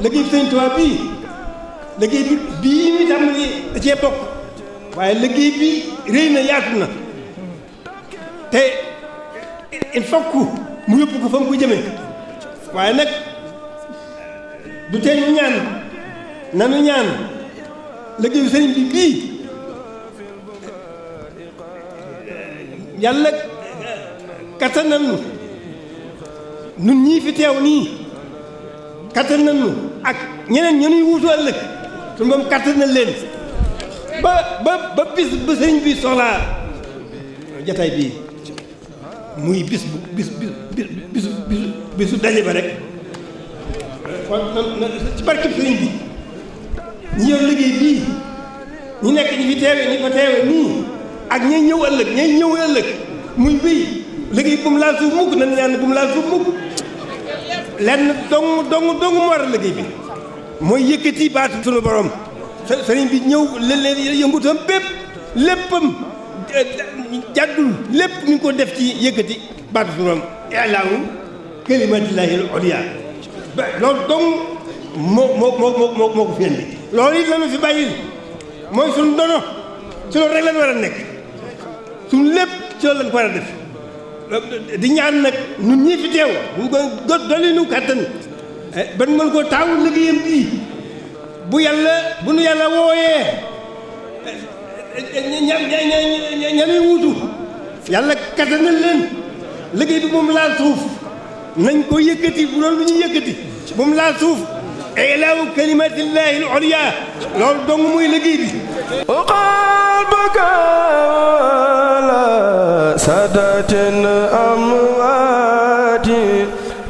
liggéey bi Sëñ Tuubaa bii liggéey bi bii ñu tàmbali da cee bokk waaye liggéey bi rëy na yaatu na te il faut que mu yóbbu ko fa mu ko jëmee waaye nag du tee ñu ñaan nanu ñaan liggéeyu sëriñ bi bii yàlla kattanal nu nun ñii fi teew nii kattanal nu ak ñeneen ñenuy wuutu ëllëg su moom kattanal leen ba bis ba sëriñ bi soxlaa jataay bii muy bisu daje ba rek kon ci barkeb sëriñ bi ñi yor liggéey bii ñi nekk ñi fi teewe ñi ko teewe nii ak ñay ñëw ëllëg muy bii liggéey bu mu laal suuf mukk nañ ñaan bu mu laal suuf mukk lenn dong mu war a liggéey bi mooy yëkkati baatu sunu borom sëriñ bi ñëw leen yëngutam léppam jàddul lépp ñu ngi ko def ci yëkkati baatu sunu borom ilaahu kalimatillahi al-ulya loolu dong moo ko fi indi loolu it lañu fi bàyyil mooy suñu dono ci loolu rek lañ war a nekk suñu lépp ci loolu lañ ko war a def di ñaan nag ñun ñii fi teew ñu ko dolli nu kàttan ba ñu mën koo taawul liggéeyam bii bu nu yàlla wooyee ñanuy wuutu yàlla kattanal leen liggéey bi moom laal suuf nañ ko yëkkati bu loolu lu ñuy yëkkati bu mu laal suuf ilaahu kalimatillahi al-ulya loolu dong muy liggéey bi qalbaka la sadatin amwati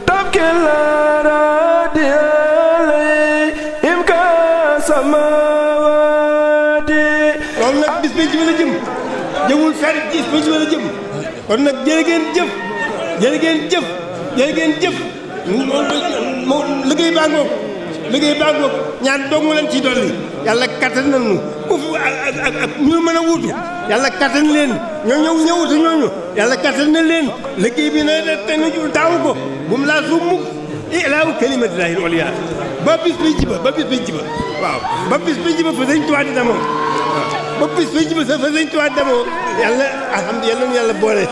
tabki la radiyalay imka samawati loolu nag bis bañ ci mën a jëm jëmul fer bis bañ ci mën a jëm kon nag jërë ngeen jëf liggéey baa ngoog ñaan dong leen ci dolli yàlla kattan nañu ku fi ak ñu mën a wuutu yàlla kattan leen ñoo ñëwutu ñooñu yàlla kattan na leen liggéey bi na te nu taawu ko bu mu laa suuf mukk ilaahu kalimatillahi al-ulya ba bis bay jiba waaw ba bis bay jiba fa Sëñ Tuubaa di demoo ba bis bay jiba fa Sëñ Tuubaa di demoo yàlla alhamdulilah yàlla nu yàlla boole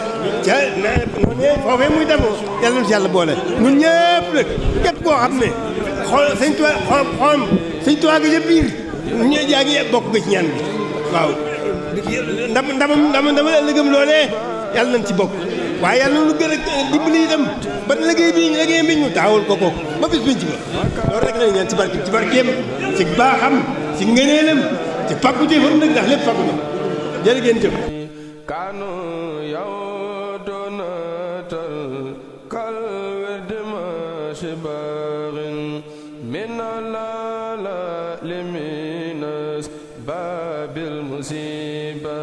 ca noonu foofee muy demoo yàlla nu si yàlla boole ñun ñëpp nag képp koo xam ne xool Sëñ Tuubaa xolam Sëñ Tuubaa ga ca biir ñu yaa ngi bokk nga ci ñaan bi waaw ndamam ëllëgam loolee yàlla nañ ci bokk waaye yàlla nu gën a dimbali itam ba liggéey bi ñu taawul ko ba bis biñ ci ba loolu rek lañ ñaan ci barkeem ci baaxam ci ngëneelam ci pàgguteefam nag ndax lépp pàggu na jërë ngeen jëf kanu yow donatal kal werd ma shibarin min la liminas babil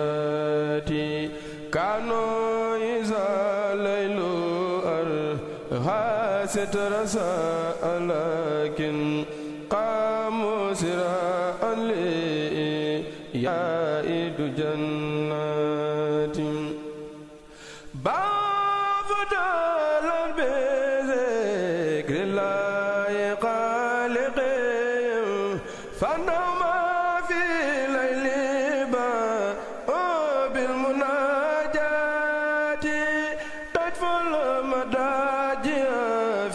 musibati kanu iza laylu ar hasit rasa alakin qamu sira ali ya idu jannatin bafdal bizikrillahi khaliqin fanama fi layli ba bil munajati tajful madaji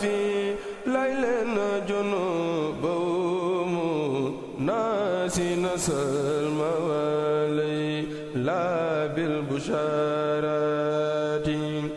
fi laylen junubum nasi nasal mawali la bil bushara